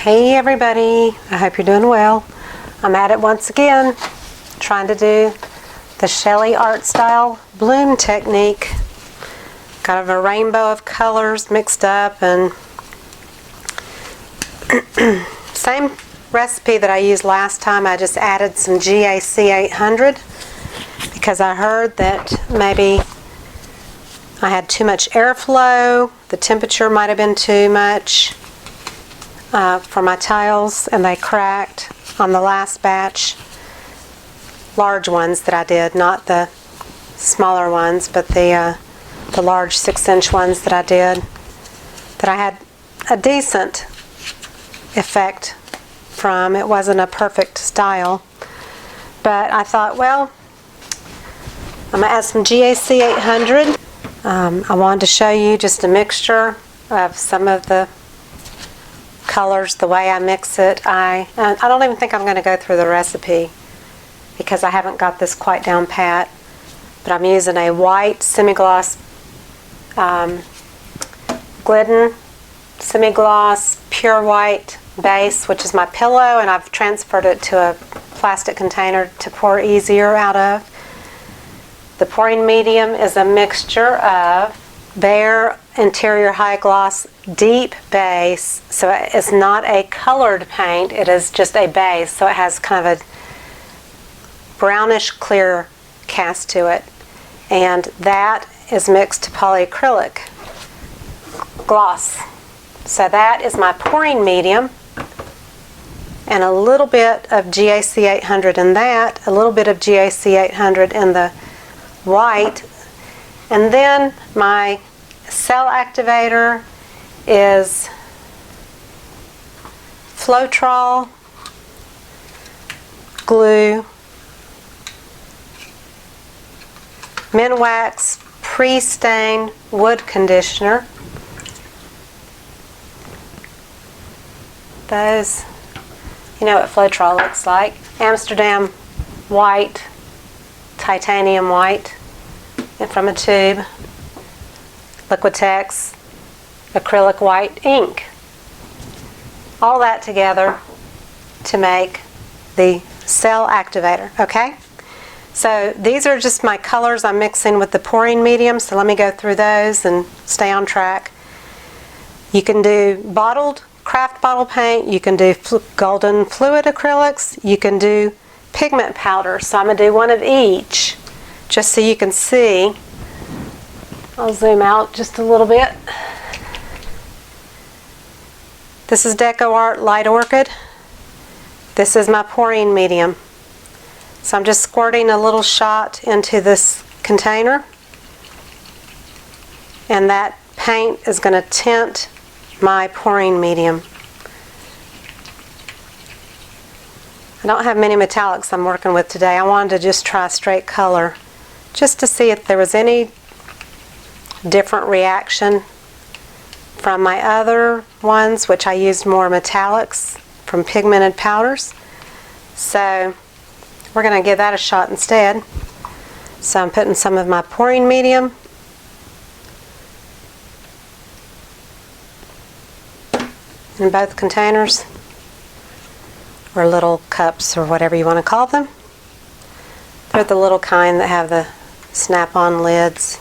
Hey everybody, I hope you're doing well. I'm at it once again, trying to do the Shelley art style bloom technique. Kind of a rainbow of colors mixed up, and same recipe that I used last time. I just added some GAC 800 because I heard that maybe I had too much airflow, the temperature might have been too much for my tiles, and they cracked on the last batch. Large ones that I did, not the smaller ones, but the large 6-inch ones that I did, that I had a decent effect from. It wasn't a perfect style, but I thought, well, I'm going to add some GAC 800. I wanted to show you just a mixture of some of the colors, the way I mix it. I don't even think I'm going to go through the recipe because I haven't got this quite down pat, but I'm using a white semi-gloss Glidden semi-gloss pure white base, which is my pillow, and I've transferred it to a plastic container to pour easier out of. The pouring medium is a mixture of Bare Interior High Gloss Deep Base, so it's not a colored paint, it is just a base, so it has kind of a brownish clear cast to it, and that is mixed to polyacrylic gloss. So that is my pouring medium, and a little bit of GAC 800 in that, a little bit of GAC 800 in the white, and then my cell activator is Floetrol glue, Minwax pre-stain wood conditioner. Those, you know what Floetrol looks like. Amsterdam white, titanium white, and from a tube. Liquitex acrylic white ink. All that together to make the cell activator, okay? So these are just my colors I'm mixing with the pouring medium, so let me go through those and stay on track. You can do bottled craft bottle paint, you can do golden fluid acrylics, you can do pigment powder. So I'm going to do one of each just so you can see. I'll zoom out just a little bit. This is Deco Art Light Orchid. This is my pouring medium. So I'm just squirting a little shot into this container, and that paint is going to tint my pouring medium. I don't have many metallics I'm working with today. I wanted to just try straight color just to see if there was any different reaction from my other ones, which I used more metallics from pigmented powders. So we're going to give that a shot instead. So I'm putting some of my pouring medium in both containers, or little cups, or whatever you want to call them. They're the little kind that have the snap-on lids.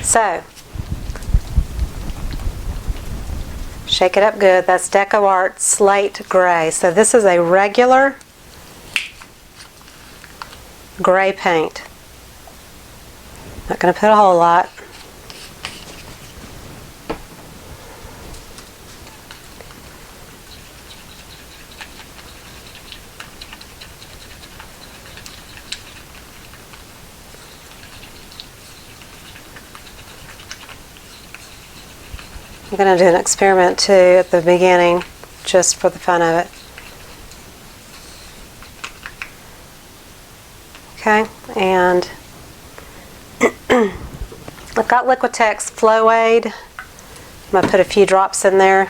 So, shake it up good. That's Deco Art Slate Gray. So this is a regular gray paint. Not going to put a whole lot. I'm going to do an experiment too at the beginning, just for the fun of it. Okay, and I've got Liquitex Flow Aid. I'm going to put a few drops in there.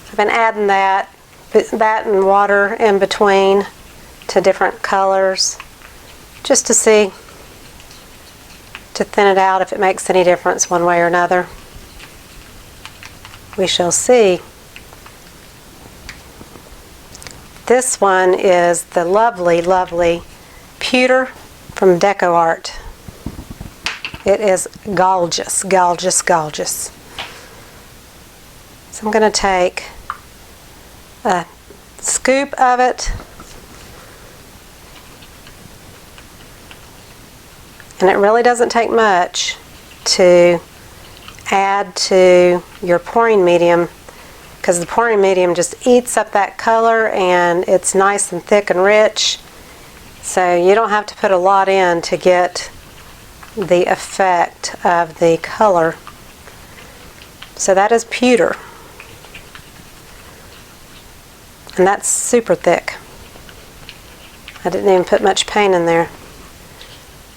I've been adding that and water in between to different colors, just to see, to thin it out if it makes any difference one way or another. We shall see. This one is the lovely, lovely pewter from Deco Art. It is gorgeous, gorgeous, gorgeous. So I'm going to take a scoop of it, and it really doesn't take much to add to your pouring medium, because the pouring medium just eats up that color and it's nice and thick and rich, so you don't have to put a lot in to get the effect of the color. So that is pewter, and that's super thick. I didn't even put much paint in there.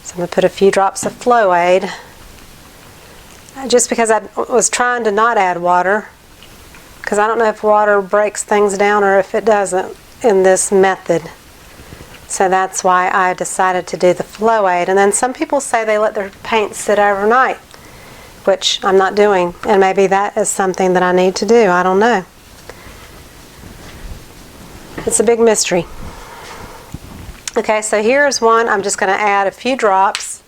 So I'm going to put a few drops of Flow Aid, just because I was trying to not add water, because I don't know if water breaks things down or if it doesn't in this method. So that's why I decided to do the Flow Aid. And then some people say they let their paint sit overnight, which I'm not doing, and maybe that is something that I need to do. I don't know. It's a big mystery. Okay, so here's one. I'm just going to add a few drops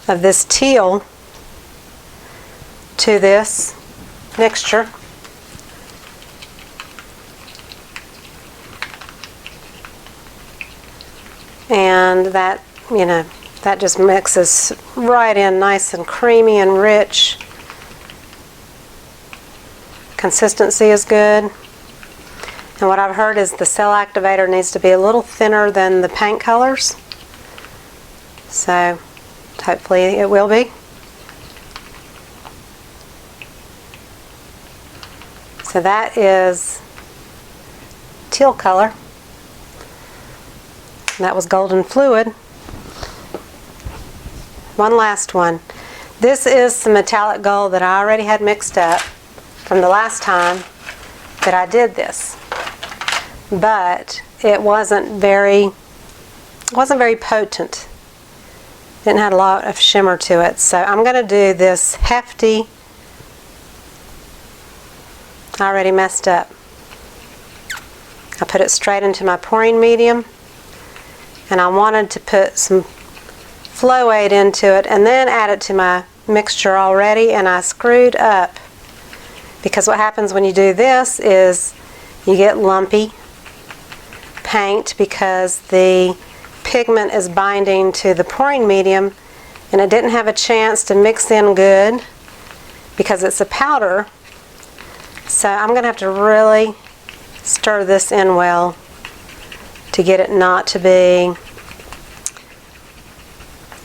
of this teal to this mixture. And that, you know, that just mixes right in nice and creamy and rich. Consistency is good. And what I've heard is the cell activator needs to be a little thinner than the paint colors. So hopefully it will be. So that is teal color. And that was golden fluid. One last one. This is some metallic gold that I already had mixed up from the last time that I did this. But it wasn't very potent. Didn't have a lot of shimmer to it. So I'm going to do this hefty. I already messed up. I put it straight into my pouring medium, and I wanted to put some Flow Aid into it and then add it to my mixture already, and I screwed up, because what happens when you do this is you get lumpy paint because the pigment is binding to the pouring medium, and it didn't have a chance to mix in good because it's a powder. So I'm going to have to really stir this in well to get it not to be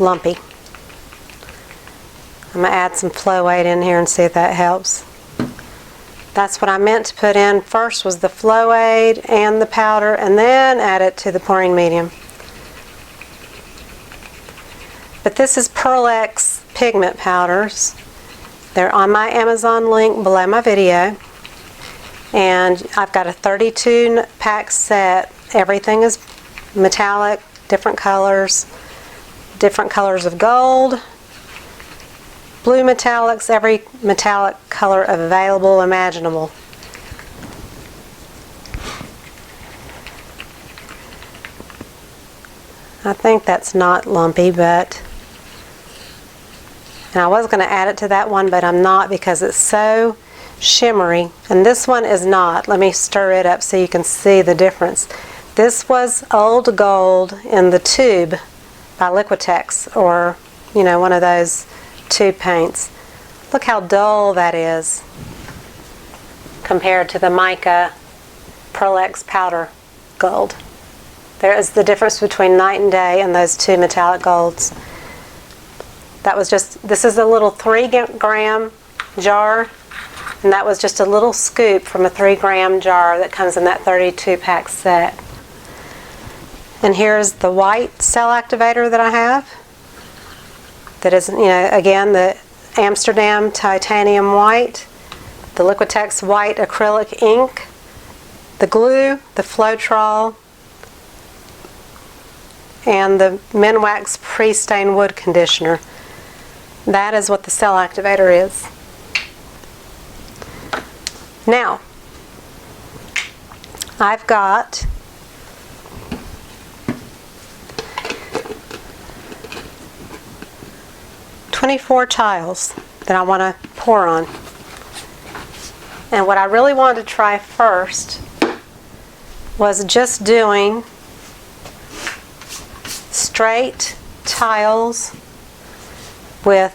lumpy. I'm going to add some Flow Aid in here and see if that helps. That's what I meant to put in first, was the Flow Aid and the powder, and then add it to the pouring medium. But this is Pearl X pigment powders. They're on my Amazon link below my video. And I've got a 32 pack set. Everything is metallic, different colors of gold, blue metallics, every metallic color available, imaginable. I think that's not lumpy, but, and I was going to add it to that one, but I'm not, because it's so shimmery, and this one is not. Let me stir it up so you can see the difference. This was old gold in the tube by Liquitex, or, you know, one of those tube paints. Look how dull that is compared to the mica Pearl X powder gold. There is the difference between night and day in those two metallic golds. That was just, this is a little 3-gram jar, and that was just a little scoop from a 3-gram jar that comes in that 32 pack set. And here's the white cell activator that I have. That is, you know, again, the Amsterdam titanium white, the Liquitex white acrylic ink, the glue, the Floetrol, and the Minwax pre-stain wood conditioner. That is what the cell activator is. Now, I've got .24 tiles that I want to pour on. And what I really wanted to try first was just doing straight tiles with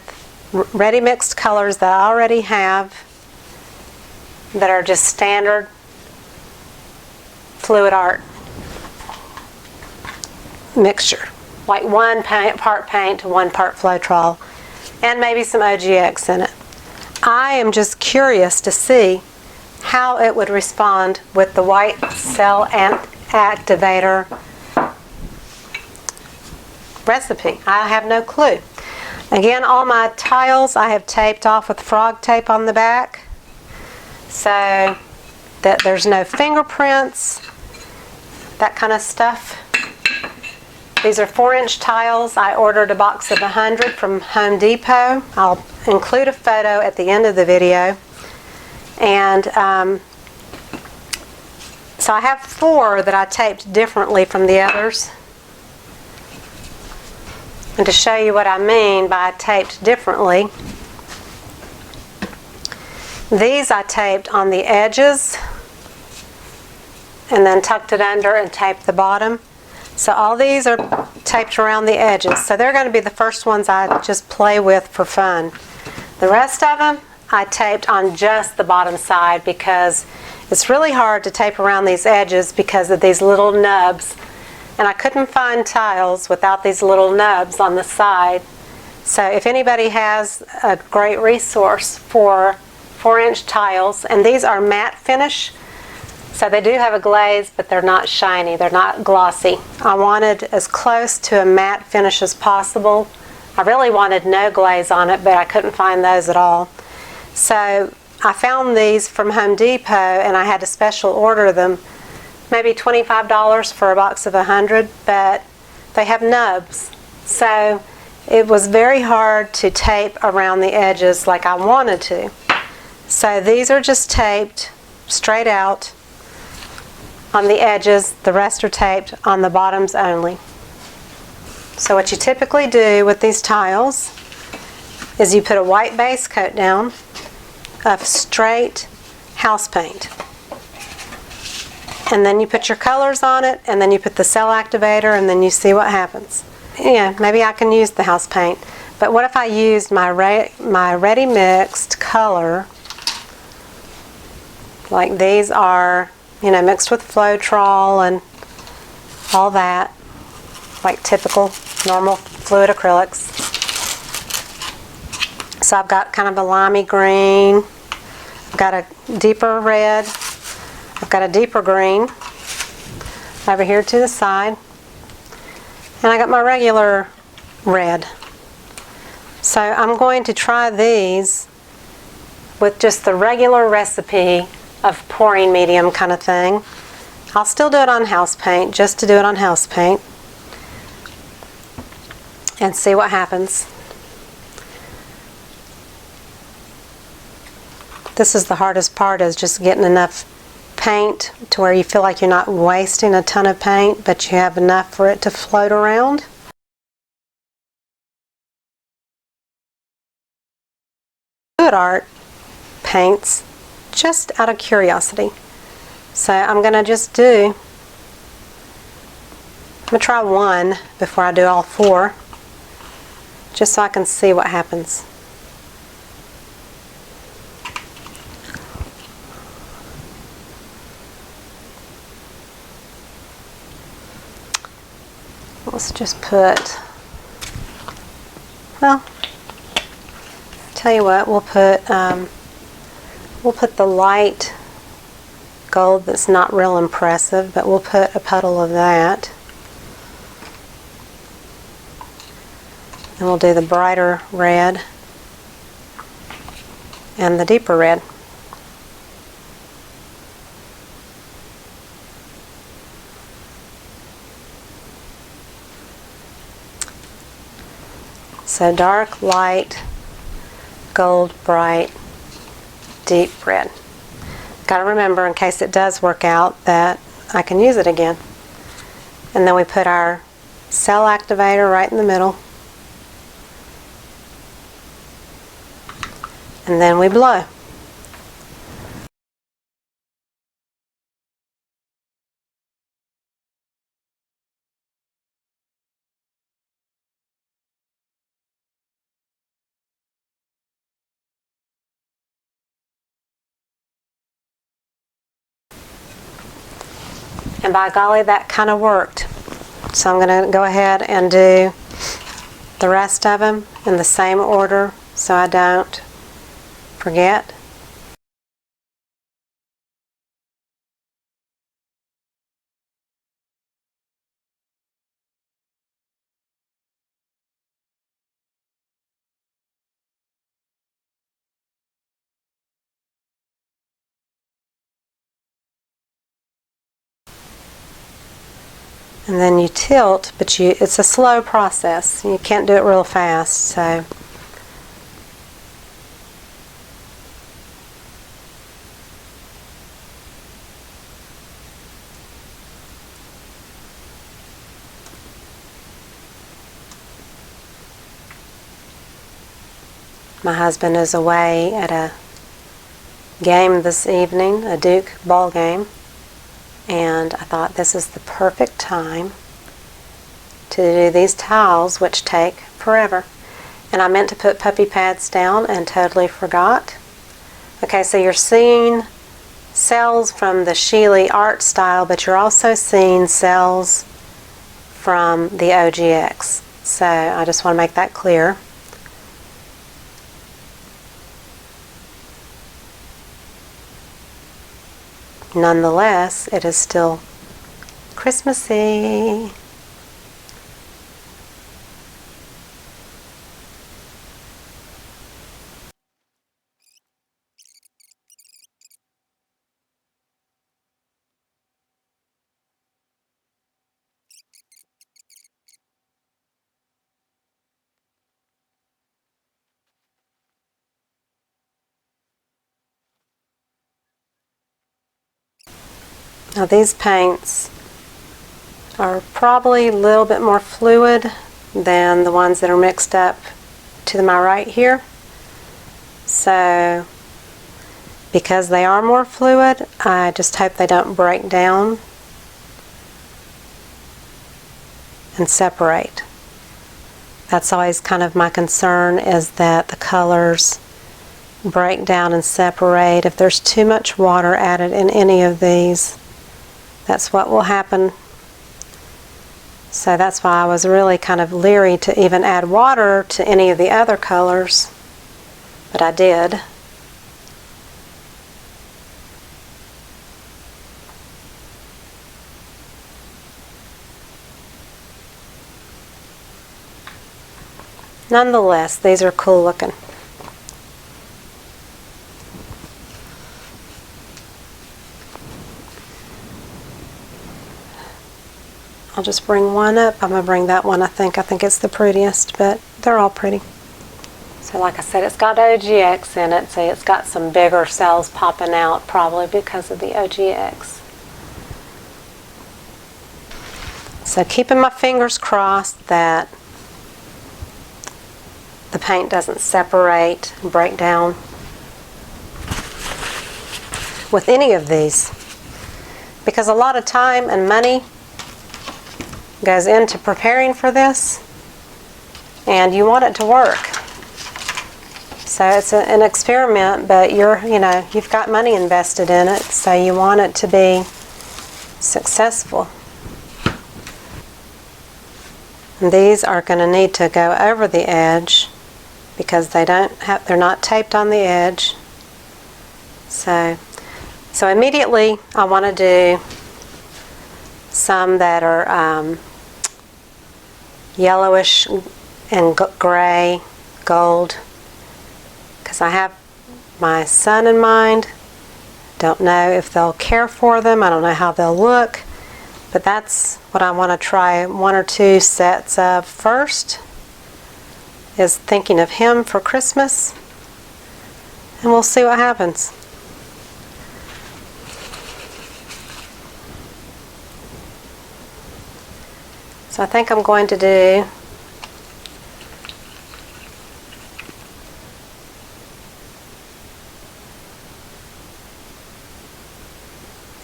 ready mixed colors that I already have that are just standard fluid art mixture, like 1 part paint to 1 part Floetrol, and maybe some OGX in it. I am just curious to see how it would respond with the white cell activator recipe. I have no clue. Again, all my tiles I have taped off with frog tape on the back so that there's no fingerprints, that kind of stuff. These are 4-inch tiles. I ordered a box of 100 from Home Depot. I'll include a photo at the end of the video. And so I have 4 that I taped differently from the others. And to show you what I mean by taped differently, these I taped on the edges and then tucked it under and taped the bottom. So all these are taped around the edges. So they're going to be the first ones I just play with for fun. The rest of them I taped on just the bottom side because it's really hard to tape around these edges because of these little nubs. And I couldn't find tiles without these little nubs on the side. So if anybody has a great resource for 4-inch tiles, and these are matte finish, so they do have a glaze, but they're not shiny, they're not glossy. I wanted as close to a matte finish as possible. I really wanted no glaze on it, but I couldn't find those at all. So I found these from Home Depot, and I had to special order them. Maybe $25 for a box of 100, but they have nubs. So it was very hard to tape around the edges like I wanted to. So these are just taped straight out on the edges. The rest are taped on the bottoms only. So what you typically do with these tiles is you put a white base coat down of straight house paint. And then you put your colors on it, and then you put the cell activator, and then you see what happens. Yeah, maybe I can use the house paint. But what if I used my ready mixed color, like these are, mixed with Floetrol and all that, like typical normal fluid acrylics. So I've got kind of a limey green, I've got a deeper red, I've got a deeper green over here to the side, and I got my regular red. So I'm going to try these with just the regular recipe of pouring medium kind of thing. I'll still do it on house paint, just to do it on house paint, and see what happens. This is the hardest part, is just getting enough paint to where you feel like you're not wasting a ton of paint, but you have enough for it to float around. Fluid art paints just out of curiosity. So I'm going to just I'm going to try one before I do all 4, just so I can see what happens. Let's just put, well, tell you what, we'll put the light gold that's not real impressive, but we'll put a puddle of that. And we'll do the brighter red and the deeper red. So dark, light, gold bright deep red. Got to remember, in case it does work out, that I can use it again. And then we put our cell activator right in the middle. And then we blow. And by golly, that kind of worked. So I'm going to go ahead and do the rest of them in the same order so I don't forget. And then you tilt, but it's a slow process. You can't do it real fast, so. My husband is away at a game this evening, a Duke ball game, and I thought this is the perfect time to do these towels, which take forever. And I meant to put puppy pads down and totally forgot. Okay, so you're seeing cells from the Sheely art style, but you're also seeing cells from the OGX. So I just want to make that clear. Nonetheless, it is still Christmassy. Now these paints are probably a little bit more fluid than the ones that are mixed up to my right here. So because they are more fluid, I just hope they don't break down and separate. That's always kind of my concern, is that the colors break down and separate. If there's too much water added in any of these, that's what will happen. So that's why I was really kind of leery to even add water to any of the other colors, but I did. Nonetheless, these are cool looking. I'll just bring one up. I'm going to bring that one, I think. I think it's the prettiest, but they're all pretty. So like I said, it's got OGX in it, so it's got some bigger cells popping out, probably because of the OGX. So keeping my fingers crossed that the paint doesn't separate and break down with any of these, because a lot of time and money goes into preparing for this, and you want it to work. So it's an experiment, but you've got money invested in it, so you want it to be successful. And these are going to need to go over the edge because they're not taped on the edge. So immediately I want to do some that are yellowish and gray, gold, because I have my son in mind. Don't know if they'll care for them. I don't know how they'll look, but that's what I want to try one or two sets of first, is thinking of him for Christmas. and we'll see what happens. So I think I'm going to do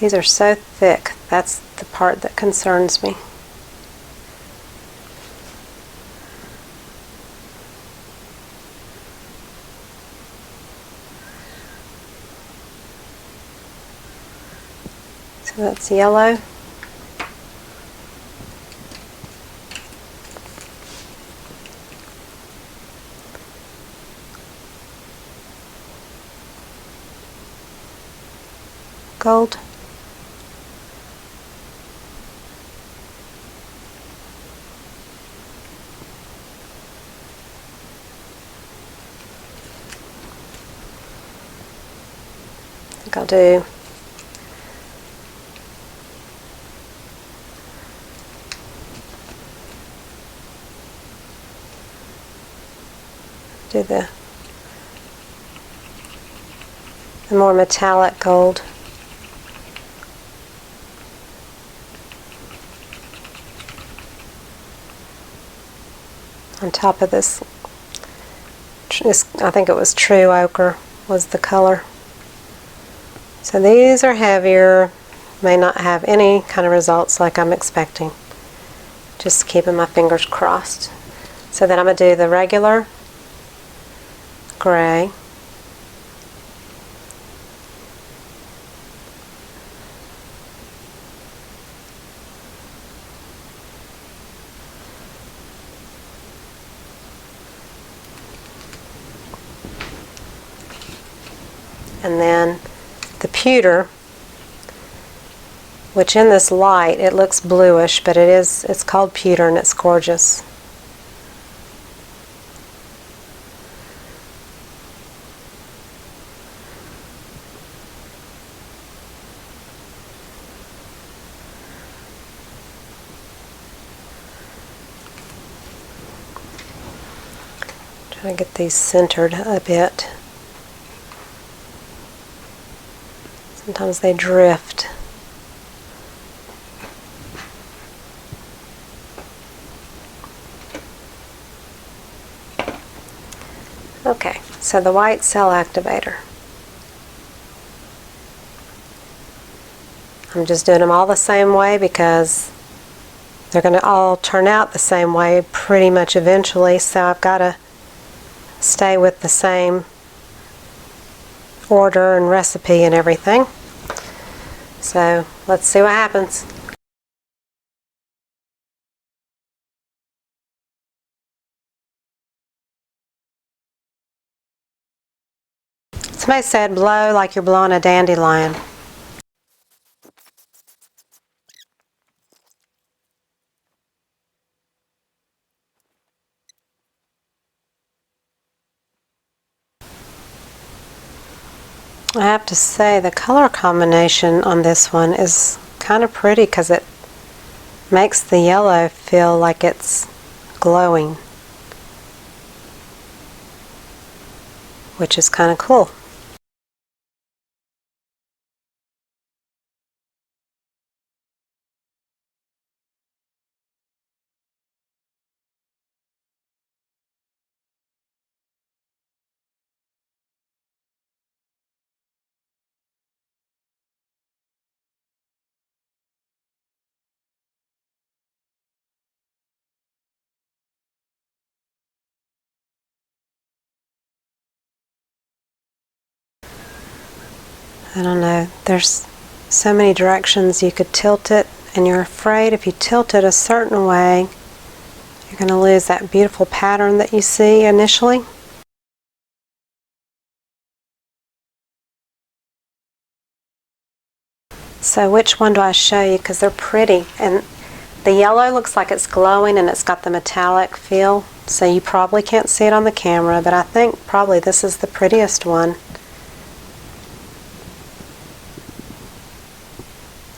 these are so thick, that's the part that concerns me. So that's yellow. Gold. I think I'll do the more metallic gold. On top of this, I think it was true ochre was the color. So these are heavier, may not have any kind of results like I'm expecting. Just keeping my fingers crossed. So then I'm going to do the regular gray. And then the pewter, which in this light it looks bluish, but it's called pewter and it's gorgeous. Trying to get these centered a bit. Sometimes they drift. Okay, so the white cell activator. I'm just doing them all the same way because they're going to all turn out the same way pretty much eventually, so I've got to stay with the same order and recipe and everything. So let's see what happens. Somebody said blow like you're blowing a dandelion. I have to say the color combination on this one is kind of pretty because it makes the yellow feel like it's glowing, which is kind of cool. I don't know, there's so many directions you could tilt it, and you're afraid if you tilt it a certain way, you're going to lose that beautiful pattern that you see initially. So which one do I show you? Because they're pretty, and the yellow looks like it's glowing and it's got the metallic feel, so you probably can't see it on the camera, but I think probably this is the prettiest one.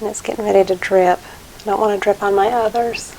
And it's getting ready to drip. I don't want to drip on my others.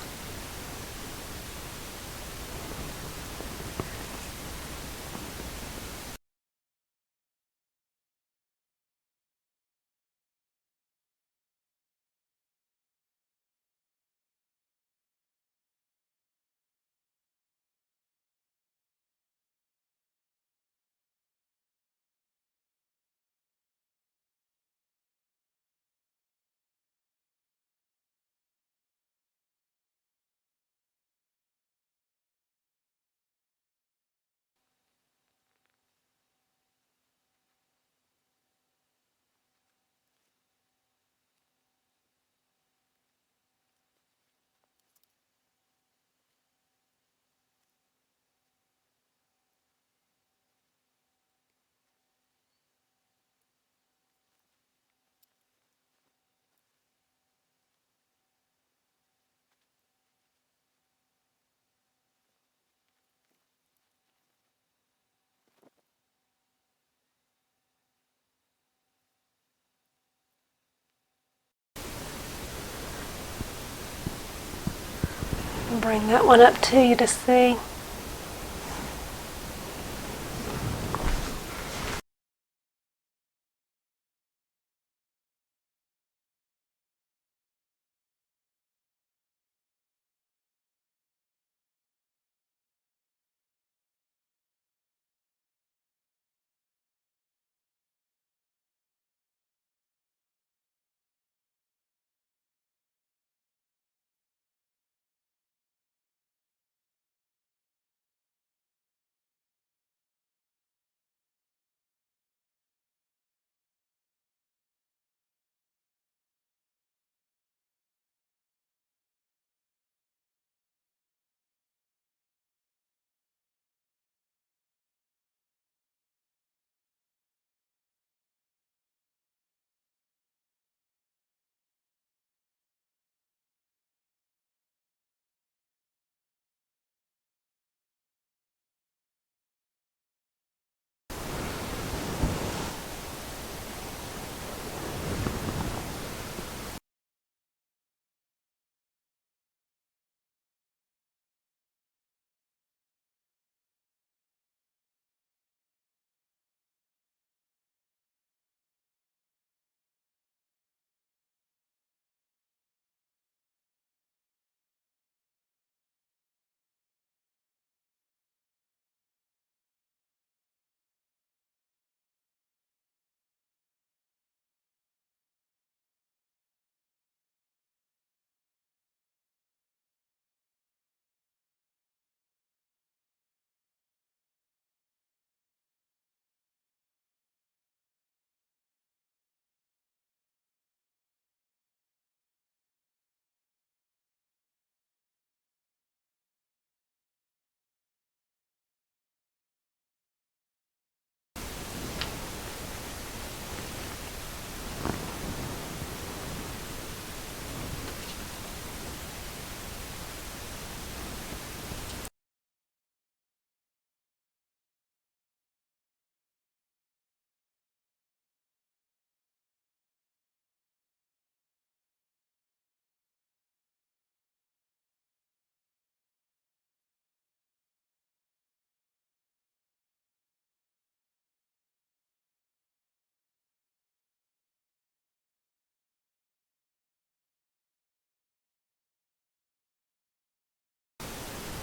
Bring that one up to you to see.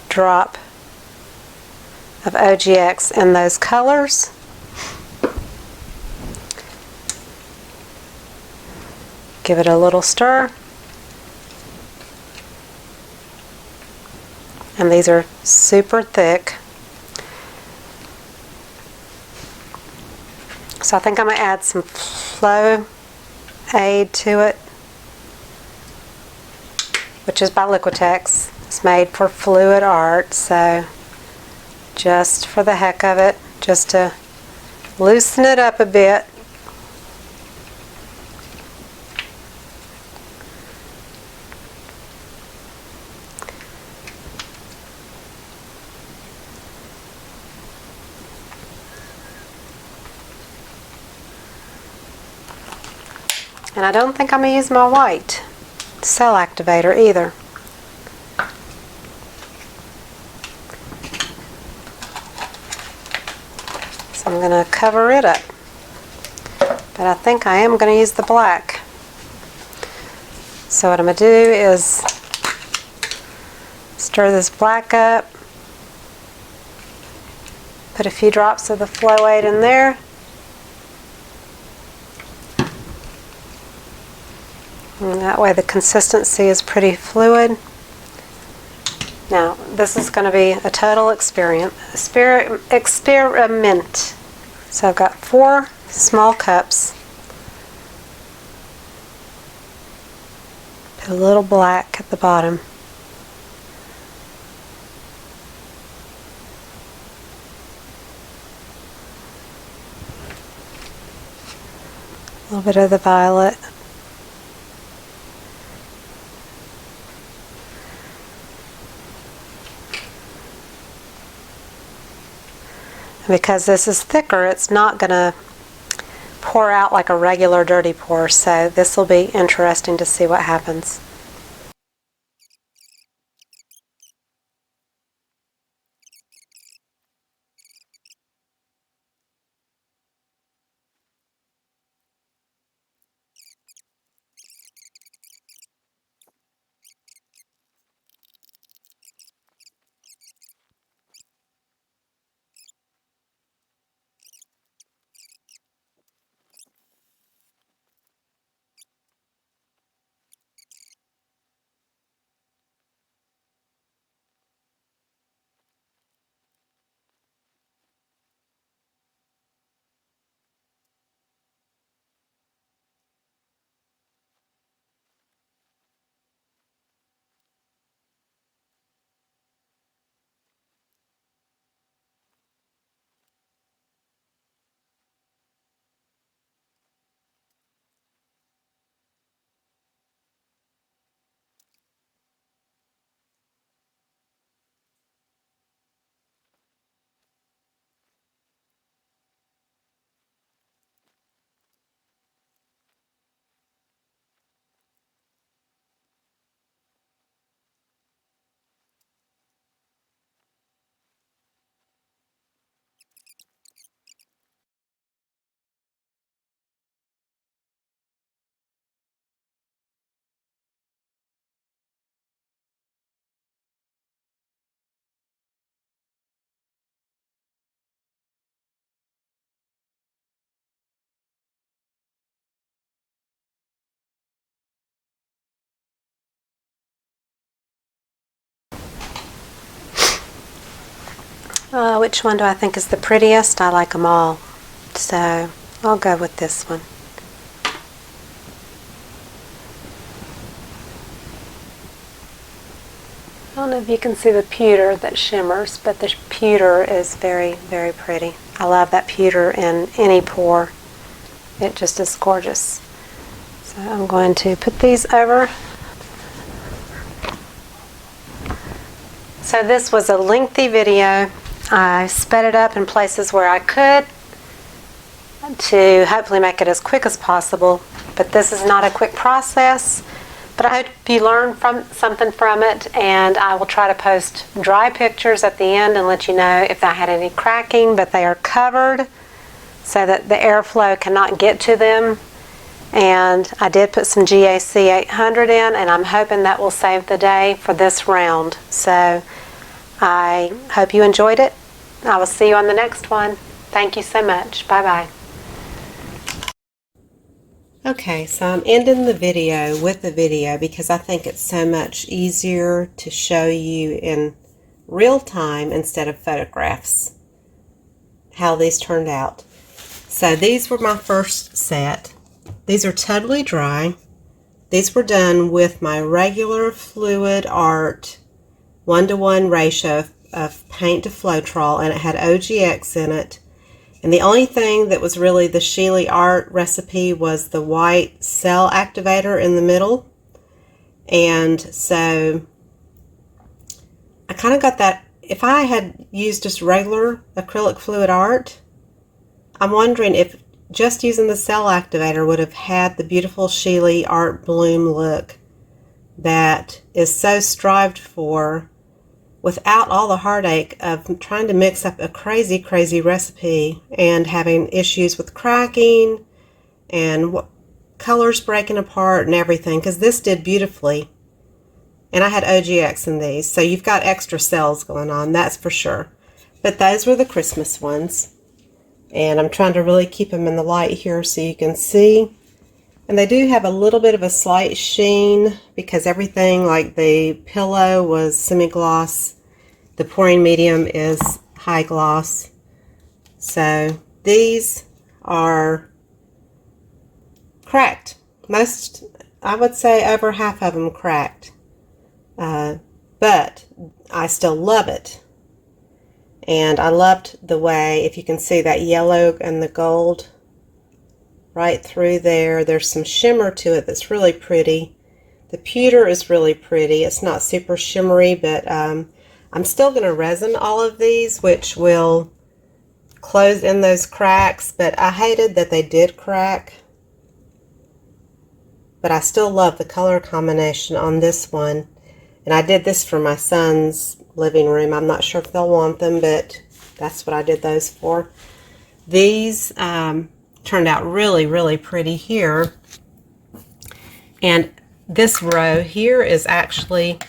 Drop of OGX in those colors. Give it a little stir. And these are super thick. So I think I'm going to add some Flow Aid to it, which is by Liquitex. It's made for fluid art, so just for the heck of it, just to loosen it up a bit. And I don't think I'm going to use my white cell activator either. So I'm going to cover it up. But I think I am going to use the black. So what I'm going to do is stir this black up. Put a few drops of the Flow Aid in there. And that way the consistency is pretty fluid. Now, this is going to be a total experiment. So I've got 4 small cups. Put a little black at the bottom. A little bit of the violet. Because this is thicker, it's not going to pour out like a regular dirty pour, so this will be interesting to see what happens. Which one do I think is the prettiest? I like them all. So I'll go with this one. I don't know if you can see the pewter that shimmers, but the pewter is very, very pretty. I love that pewter in any pour. It just is gorgeous. So I'm going to put these over. So this was a lengthy video. I sped it up in places where I could to hopefully make it as quick as possible. But this is not a quick process. But I hope you learned something from it, and I will try to post dry pictures at the end and let you know if I had any cracking, but they are covered so that the airflow cannot get to them. And I did put some GAC 800 in, and I'm hoping that will save the day for this round. So I hope you enjoyed it. I will see you on the next one. Thank you so much. Bye-bye. Okay, so I'm ending the video with the video because I think it's so much easier to show you in real time instead of photographs how these turned out. So these were my first set. These are totally dry. These were done with my regular Fluid Art 1-to-1 ratio of paint to Floetrol, and it had OGX in it. And the only thing that was really the Sheely Art recipe was the white cell activator in the middle. And so I kind of got that. If I had used just regular acrylic Fluid Art, I'm wondering if just using the cell activator would have had the beautiful Sheely Art bloom look that is so strived for, without all the heartache of trying to mix up a crazy, crazy recipe and having issues with cracking and colors breaking apart and everything, because this did beautifully. And I had OGX in these, so you've got extra cells going on, that's for sure. But those were the Christmas ones. And I'm trying to really keep them in the light here so you can see. And they do have a little bit of a slight sheen because everything, like the pillow was semi-gloss. The pouring medium is high gloss. So these are cracked. Most, I would say over half of them cracked. But I still love it. And I loved the way, if you can see that yellow and the gold right through there. There's some shimmer to it that's really pretty. The pewter is really pretty. It's not super shimmery, but I'm still going to resin all of these, which will close in those cracks. But I hated that they did crack. But I still love the color combination on this one. And I did this for my son's living room. I'm not sure if they'll want them, but that's what I did those for. These turned out really, really pretty here. And this row here is actually,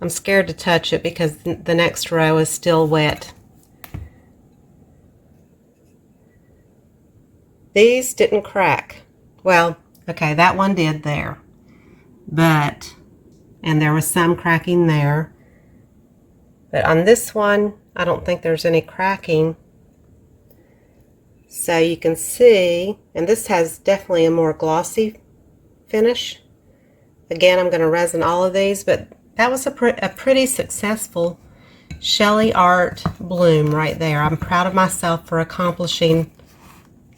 I'm scared to touch it because the next row is still wet. These didn't crack. Well, okay, that one did there. But, and there was some cracking there. But on this one, I don't think there's any cracking. So you can see, and this has definitely a more glossy finish. Again, I'm going to resin all of these, but that was a pretty successful Sheely Art bloom right there. I'm proud of myself for accomplishing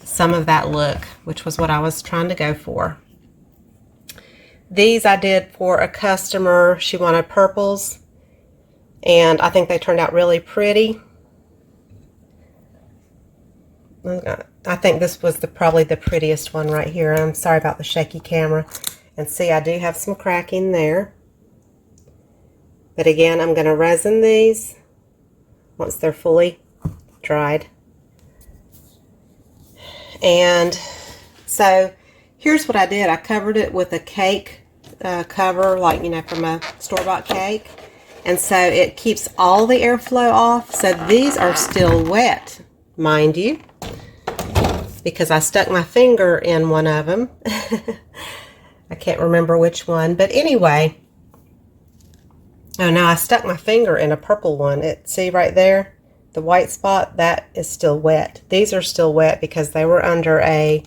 some of that look, which was what I was trying to go for. These I did for a customer. She wanted purples, and I think they turned out really pretty. I think this was probably the prettiest one right here. I'm sorry about the shaky camera. And see, I do have some cracking there. But again, I'm going to resin these once they're fully dried. And so here's what I did. I covered it with a cake cover, like, you know, from a store-bought cake. And so it keeps all the airflow off. So these are still wet, mind you, because I stuck my finger in one of them. I can't remember which one. But anyway, Oh, now I stuck my finger in a purple one. See right there? The white spot, that is still wet. These are still wet because they were under a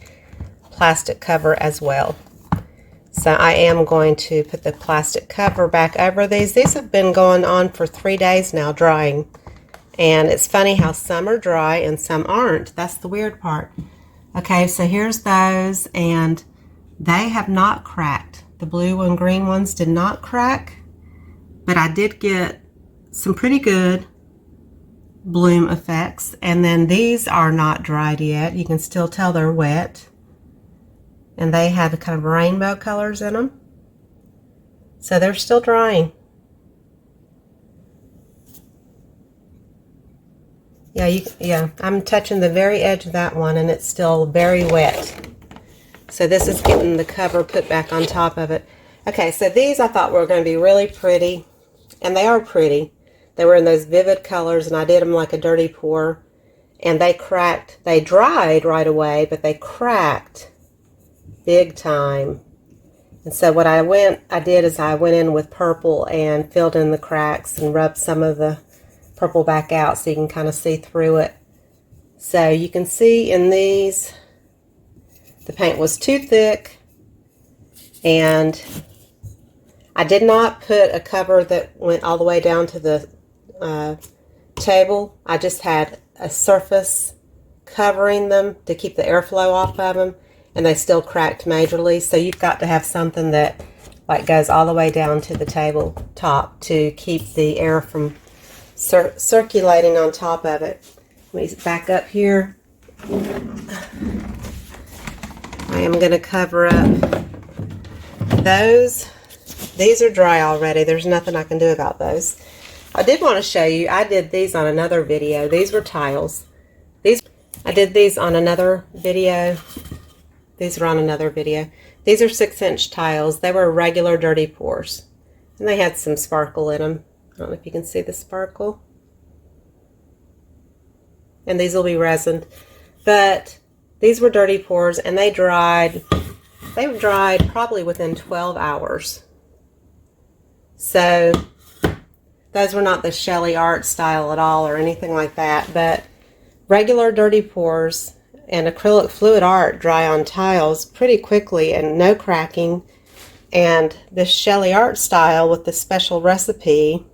plastic cover as well. So I am going to put the plastic cover back over these. These have been going on for 3 days now, drying. And it's funny how some are dry and some aren't. That's the weird part. Okay, so here's those, and they have not cracked. The blue and green ones did not crack, but I did get some pretty good bloom effects. And then these are not dried yet. You can still tell they're wet, and they have kind of rainbow colors in them, so they're still drying. Yeah, I'm touching the very edge of that one, and it's still very wet. So this is getting the cover put back on top of it. Okay, so these I thought were going to be really pretty, and they are pretty. They were in those vivid colors, and I did them like a dirty pour, and they cracked. They dried right away, but they cracked big time. And so what I did is I went in with purple and filled in the cracks and rubbed some of the purple back out so you can kind of see through it. So you can see in these, the paint was too thick, and I did not put a cover that went all the way down to the table. I just had a surface covering them to keep the airflow off of them, and they still cracked majorly. So you've got to have something that like goes all the way down to the tabletop to keep the air from circulating on top of it. Let me back up here. I am going to cover up those. These are dry already. There's nothing I can do about those. I did want to show you, I did these on another video. These were tiles. I did these on another video. These were on another video. These are 6-inch tiles. They were regular dirty pours, and they had some sparkle in them. I don't know if you can see the sparkle. And these will be resined. But these were dirty pours, and they dried probably within 12 hours. So those were not the Shelly art style at all or anything like that, but regular dirty pours and acrylic fluid art dry on tiles pretty quickly and no cracking. And this Shelly art style with the special recipe,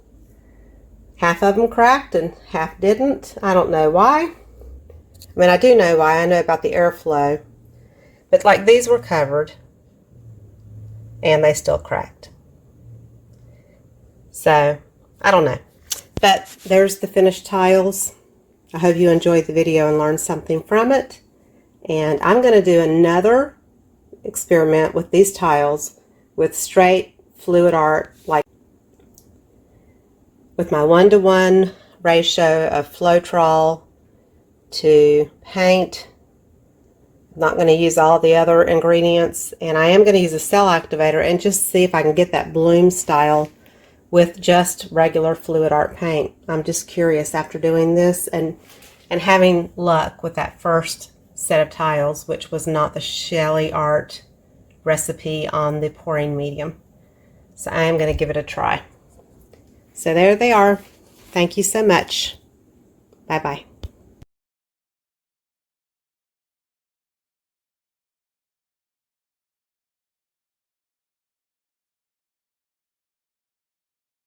half of them cracked and half didn't. I don't know why. I mean, I do know why. I know about the airflow. But like these were covered and they still cracked. So, I don't know. But there's the finished tiles. I hope you enjoyed the video and learned something from it. And I'm going to do another experiment with these tiles with straight fluid art, like with my 1-to-1 ratio of Floetrol to paint. I'm not going to use all the other ingredients, and I am going to use a cell activator and just see if I can get that bloom style with just regular fluid art paint. I'm just curious after doing this and having luck with that first set of tiles, which was not the Shelly art recipe on the pouring medium. So I am going to give it a try. So there they are. Thank you so much. Bye-bye.